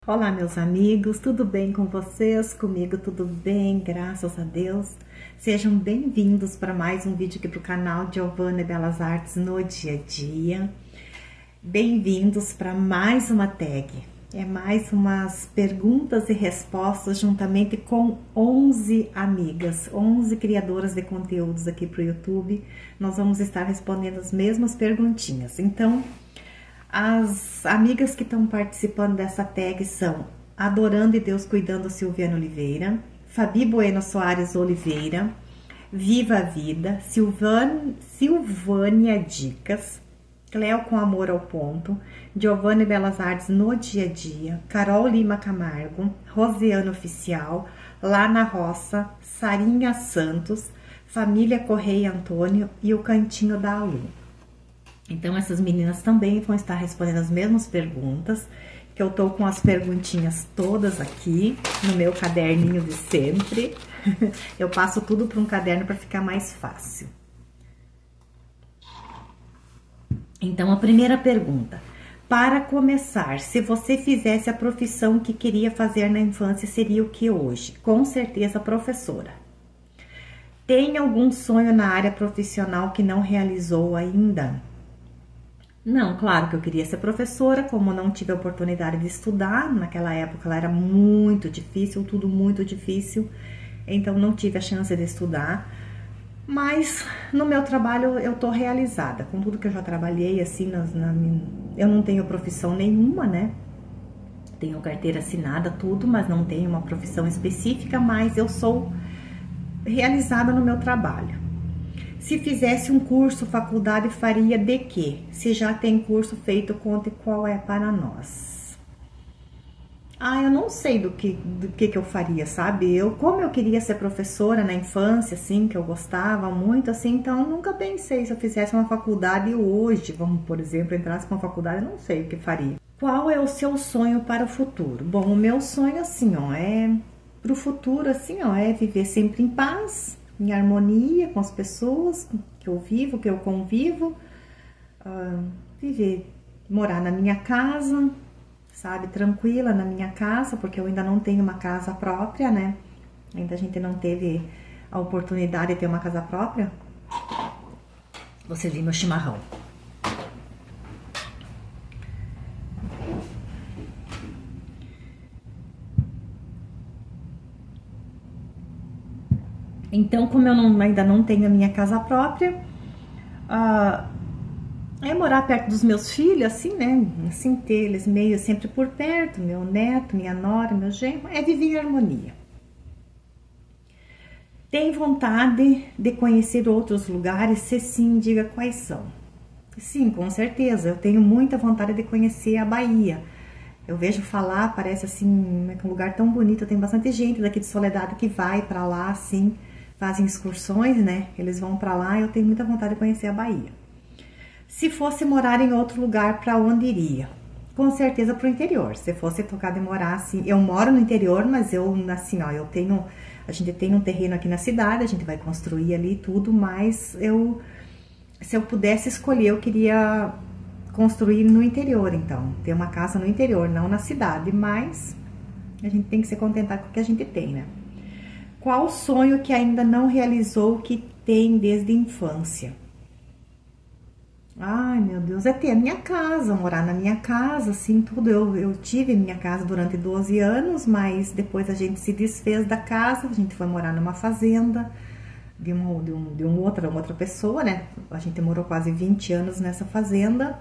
Olá, meus amigos, tudo bem com vocês? Comigo tudo bem, graças a Deus. Sejam bem-vindos para mais um vídeo aqui para o canal Giovanna Belas Artes no dia a dia. Bem-vindos para mais uma tag. É mais umas perguntas e respostas juntamente com 11 amigas, 11 criadoras de conteúdos aqui para o YouTube. Nós vamos estar respondendo as mesmas perguntinhas. Então, as amigas que estão participando dessa tag são Adorando e Deus Cuidando, Silviana Oliveira, Fabi Bueno Soares Oliveira, Viva a Vida, Silvânia Dicas, Cleo com Amor ao Ponto, Giovanna Belas Artes no Dia a Dia, Carol Lima Camargo, Rosiana Oficial, Lá na Roça, Sarinha Santos, Família Correia Antônio e o Cantinho da Alu. Então, essas meninas também vão estar respondendo as mesmas perguntas, que eu tô com as perguntinhas todas aqui no meu caderninho de sempre. Eu passo tudo para um caderno para ficar mais fácil. Então, a primeira pergunta. Para começar, se você fizesse a profissão que queria fazer na infância, seria o que hoje? Com certeza, professora. Tem algum sonho na área profissional que não realizou ainda? Não, claro que eu queria ser professora, como não tive a oportunidade de estudar, naquela época ela era muito difícil, tudo muito difícil, então não tive a chance de estudar, mas no meu trabalho eu tô realizada, com tudo que eu já trabalhei, assim, eu não tenho profissão nenhuma, né? Tenho carteira assinada, tudo, mas não tenho uma profissão específica, mas eu sou realizada no meu trabalho. Se fizesse um curso, faculdade, faria de quê? Se já tem curso feito, conte qual é para nós. Eu não sei do que eu faria, sabe? Como eu queria ser professora na infância, assim, que eu gostava muito, assim, então eu nunca pensei se eu fizesse uma faculdade hoje, vamos, por exemplo, entrasse com uma faculdade, eu não sei o que faria. Qual é o seu sonho para o futuro? Bom, o meu sonho, assim, ó, para o futuro, assim, ó, é viver sempre em paz, em harmonia com as pessoas que eu vivo, que eu convivo, morar na minha casa, sabe, tranquila na minha casa, porque eu ainda não tenho uma casa própria, né? Ainda a gente não teve a oportunidade de ter uma casa própria. Vou servir meu chimarrão. Então, como eu ainda não tenho a minha casa própria, é morar perto dos meus filhos, assim, né? Assim, ter eles meio sempre por perto, meu neto, minha nora, meu genro, é viver em harmonia. Tem vontade de conhecer outros lugares? Se sim, diga quais são. Sim, com certeza, eu tenho muita vontade de conhecer a Bahia. Eu vejo falar, parece assim, um lugar tão bonito, tem bastante gente daqui de Soledade que vai pra lá, assim, fazem excursões, né? Eles vão pra lá e eu tenho muita vontade de conhecer a Bahia. Se fosse morar em outro lugar, para onde iria? Com certeza pro interior. Se fosse tocar de morar assim, eu moro no interior, mas eu assim, ó, a gente tem um terreno aqui na cidade, a gente vai construir ali tudo, mas se eu pudesse escolher, eu queria construir no interior, então, ter uma casa no interior, não na cidade, mas a gente tem que se contentar com o que a gente tem, né? Qual sonho que ainda não realizou que tem desde a infância? Ai, meu Deus, é ter a minha casa, morar na minha casa, assim, tudo. Eu tive minha casa durante 12 anos, mas depois a gente se desfez da casa, a gente foi morar numa fazenda de uma outra pessoa, né? A gente morou quase 20 anos nessa fazenda.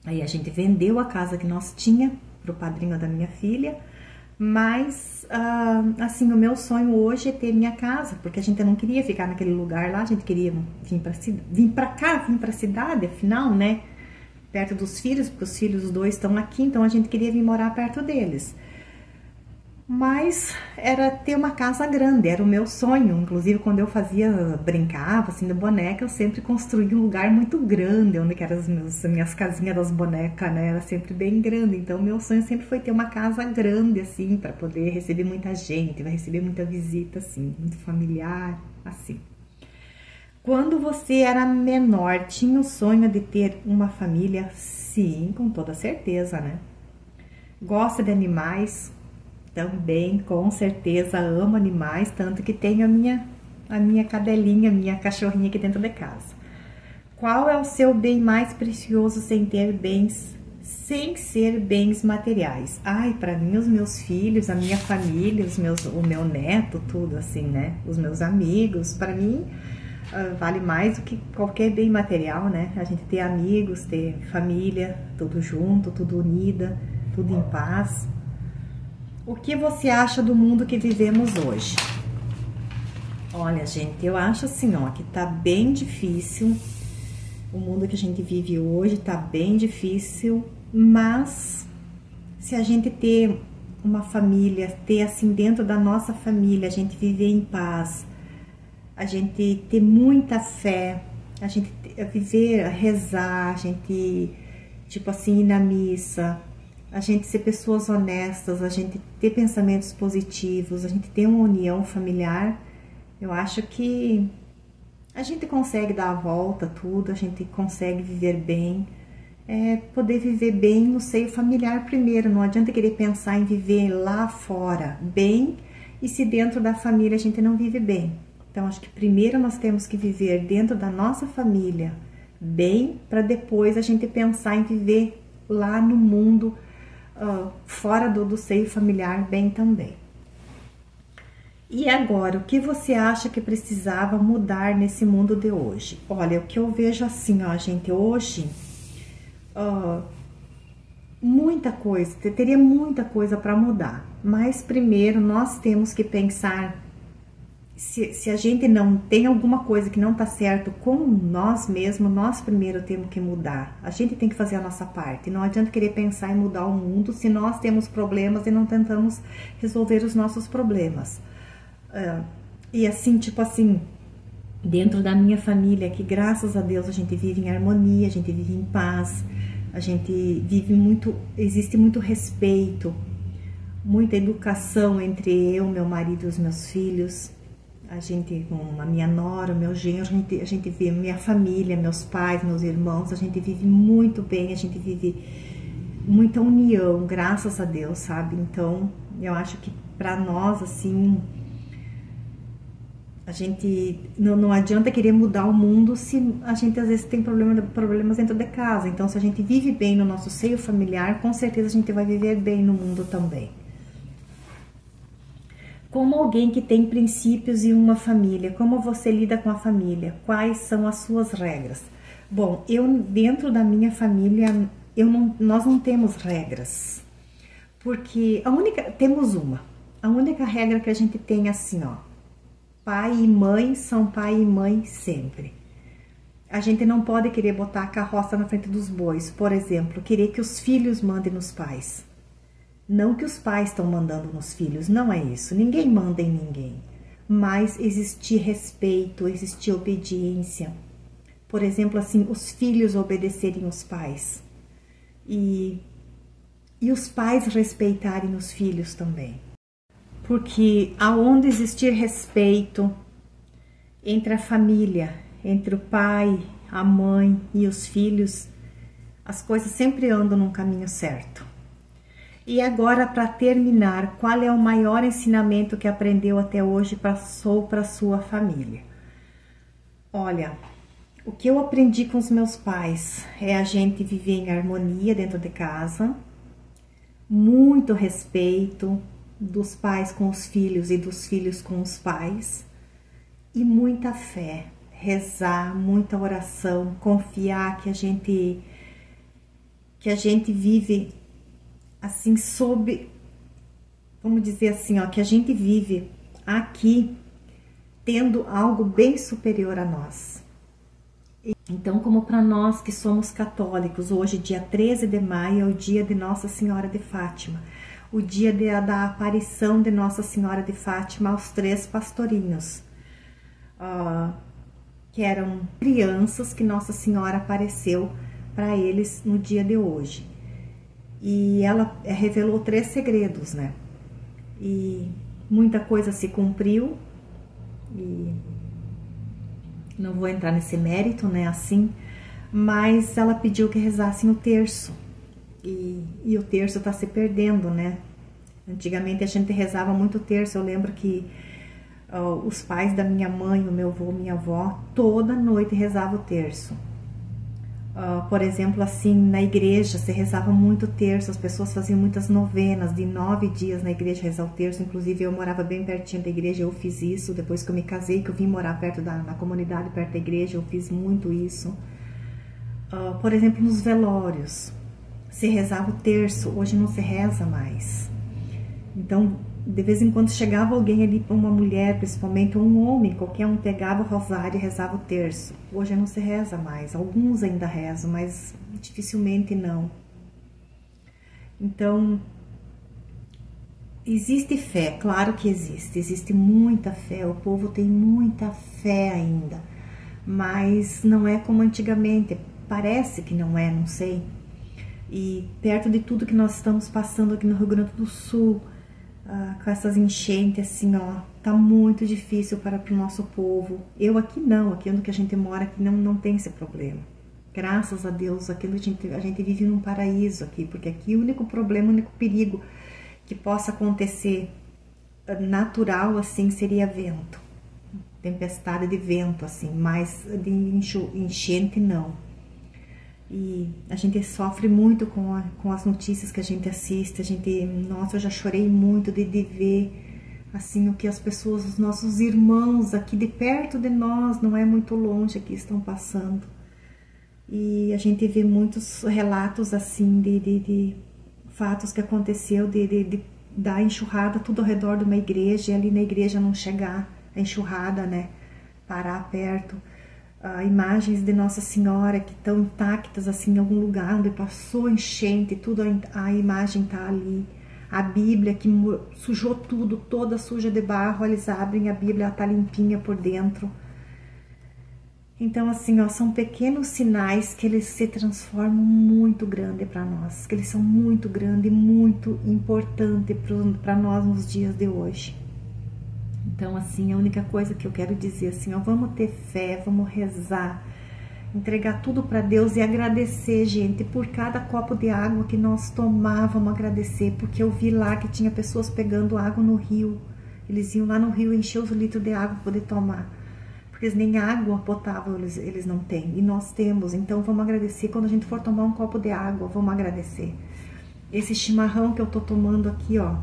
Aí a gente vendeu a casa que nós tinha pro padrinho da minha filha. Mas, assim, o meu sonho hoje é ter minha casa, porque a gente não queria ficar naquele lugar lá, a gente queria vir pra cá, vir pra cidade, afinal, né, perto dos filhos, porque os filhos, os dois estão aqui, então a gente queria vir morar perto deles. Mas era ter uma casa grande, era o meu sonho. Inclusive, quando eu brincava assim de boneca, eu sempre construía um lugar muito grande, onde que eram as minhas casinhas das bonecas, né? Era sempre bem grande. Então, meu sonho sempre foi ter uma casa grande, assim, para poder receber muita gente, vai receber muita visita, assim, muito familiar, assim. Quando você era menor, tinha o sonho de ter uma família? Sim, com toda certeza, né? Gosta de animais também, com certeza amo animais, tanto que tenho a minha cadelinha, minha cachorrinha aqui dentro de casa. Qual é o seu bem mais precioso sem ser bens materiais? Ai, para mim os meus filhos, a minha família, o meu neto, tudo assim, né? Os meus amigos, para mim vale mais do que qualquer bem material, né? A gente ter amigos, ter família, tudo junto, tudo unida, tudo em paz. O que você acha do mundo que vivemos hoje? Olha, gente, eu acho assim, ó, que tá bem difícil. O mundo que a gente vive hoje tá bem difícil, mas se a gente ter uma família, ter assim dentro da nossa família, a gente viver em paz, a gente ter muita fé, a gente viver, rezar, a gente, tipo assim, ir na missa, a gente ser pessoas honestas, a gente ter pensamentos positivos, a gente ter uma união familiar, eu acho que a gente consegue dar a volta tudo, a gente consegue viver bem, poder viver bem no seio familiar primeiro, não adianta querer pensar em viver lá fora bem e se dentro da família a gente não vive bem. Então acho que primeiro nós temos que viver dentro da nossa família bem, para depois a gente pensar em viver lá no mundo, fora do seio familiar bem também. E agora, o que você acha que precisava mudar nesse mundo de hoje? Olha, o que eu vejo assim, ó, gente, hoje, muita coisa, teria muita coisa para mudar. Mas primeiro nós temos que pensar, se a gente não tem alguma coisa que não tá certo com nós mesmos, nós primeiro temos que mudar. A gente tem que fazer a nossa parte. Não adianta querer pensar em mudar o mundo se nós temos problemas e não tentamos resolver os nossos problemas. E assim, tipo assim, dentro da minha família, que graças a Deus a gente vive em harmonia, a gente vive em paz, a gente vive muito, existe muito respeito, muita educação entre eu, meu marido e os meus filhos, a gente, com a minha nora, meu genro, a gente vive, minha família, meus pais, meus irmãos, a gente vive muito bem, a gente vive muita união, graças a Deus, sabe? Então, eu acho que pra nós, assim, a gente não adianta querer mudar o mundo se a gente às vezes tem problemas dentro de casa. Então, se a gente vive bem no nosso seio familiar, com certeza a gente vai viver bem no mundo também. Como alguém que tem princípios e uma família, como você lida com a família? Quais são as suas regras? Bom, dentro da minha família, nós não temos regras, porque temos a única regra que a gente tem é assim, ó. Pai e mãe são pai e mãe sempre. A gente não pode querer botar a carroça na frente dos bois, por exemplo, querer que os filhos mandem nos pais. Não que os pais estão mandando nos filhos, não é isso. Ninguém manda em ninguém. Mas existir respeito, existir obediência. Por exemplo, assim, os filhos obedecerem os pais. E os pais respeitarem os filhos também. Porque aonde existir respeito entre a família, entre o pai, a mãe e os filhos, as coisas sempre andam num caminho certo. E agora, para terminar, qual é o maior ensinamento que aprendeu até hoje e passou para sua família? Olha, o que eu aprendi com os meus pais é a gente viver em harmonia dentro de casa, muito respeito, dos pais com os filhos e dos filhos com os pais, e muita fé, rezar, muita oração, confiar que a gente vive assim vamos dizer assim, ó, que a gente vive aqui tendo algo bem superior a nós. Então, como para nós que somos católicos, hoje, dia 13 de maio, é o dia de Nossa Senhora de Fátima, o dia da aparição de Nossa Senhora de Fátima aos 3 pastorinhos, que eram crianças que Nossa Senhora apareceu para eles no dia de hoje. E ela revelou 3 segredos, né? E muita coisa se cumpriu, e não vou entrar nesse mérito, né, assim, mas ela pediu que rezassem o terço. E o terço está se perdendo, né? Antigamente a gente rezava muito terço. Eu lembro que os pais da minha mãe, o meu avô, minha avó, toda noite rezava o terço. Por exemplo, assim, na igreja se rezava muito terço, as pessoas faziam muitas novenas de 9 dias na igreja rezar o terço. Inclusive eu morava bem pertinho da igreja, eu fiz isso depois que eu me casei, que eu vim morar perto na comunidade, perto da igreja, eu fiz muito isso. Por exemplo, nos velórios se rezava o terço, hoje não se reza mais. Então, de vez em quando chegava alguém ali, uma mulher principalmente, ou um homem, qualquer um pegava o rosário e rezava o terço. Hoje não se reza mais, alguns ainda rezam, mas dificilmente não. Então, existe fé, claro que existe muita fé, o povo tem muita fé ainda, mas não é como antigamente, parece que não é, não sei. E perto de tudo que nós estamos passando aqui no Rio Grande do Sul, com essas enchentes, assim, ó, tá muito difícil para o nosso povo. Eu aqui não, aqui onde a gente mora, aqui não tem esse problema. Graças a Deus, aqui a gente vive num paraíso aqui, porque aqui o único problema, o único perigo que possa acontecer natural, assim, seria vento. Tempestade de vento, assim, mas de enchente não. E a gente sofre muito com as notícias que a gente assiste. Nossa, eu já chorei muito de ver assim o que as pessoas, os nossos irmãos aqui de perto de nós, não é muito longe, aqui estão passando. E a gente vê muitos relatos assim de fatos que aconteceu da enxurrada tudo ao redor de uma igreja, e ali na igreja não chegar a enxurrada, né, parar perto. Imagens de Nossa Senhora que estão intactas assim em algum lugar onde passou enchente, tudo a imagem tá ali. A Bíblia que sujou tudo, toda suja de barro, eles abrem a Bíblia, ela tá limpinha por dentro. Então assim, ó, são pequenos sinais que eles se transformam muito grande para nós, que eles são muito grande e muito importante para nós nos dias de hoje. Então, assim, a única coisa que eu quero dizer, assim, ó, vamos ter fé, vamos rezar, entregar tudo para Deus e agradecer, gente, por cada copo de água que nós tomávamos, agradecer, porque eu vi lá que tinha pessoas pegando água no rio, eles iam lá no rio encher os litros de água para poder tomar, porque nem água potável eles não têm, e nós temos. Então vamos agradecer, quando a gente for tomar um copo de água, vamos agradecer. Esse chimarrão que eu tô tomando aqui, ó,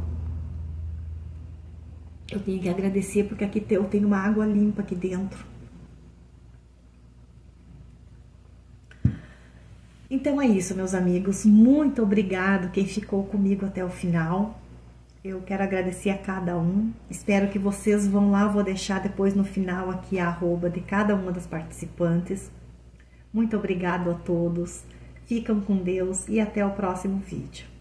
eu tenho que agradecer porque aqui eu tenho uma água limpa aqui dentro. Então é isso, meus amigos. Muito obrigado quem ficou comigo até o final. Eu quero agradecer a cada um. Espero que vocês vão lá. Vou deixar depois no final aqui a arroba de cada uma das participantes. Muito obrigado a todos. Ficam com Deus e até o próximo vídeo.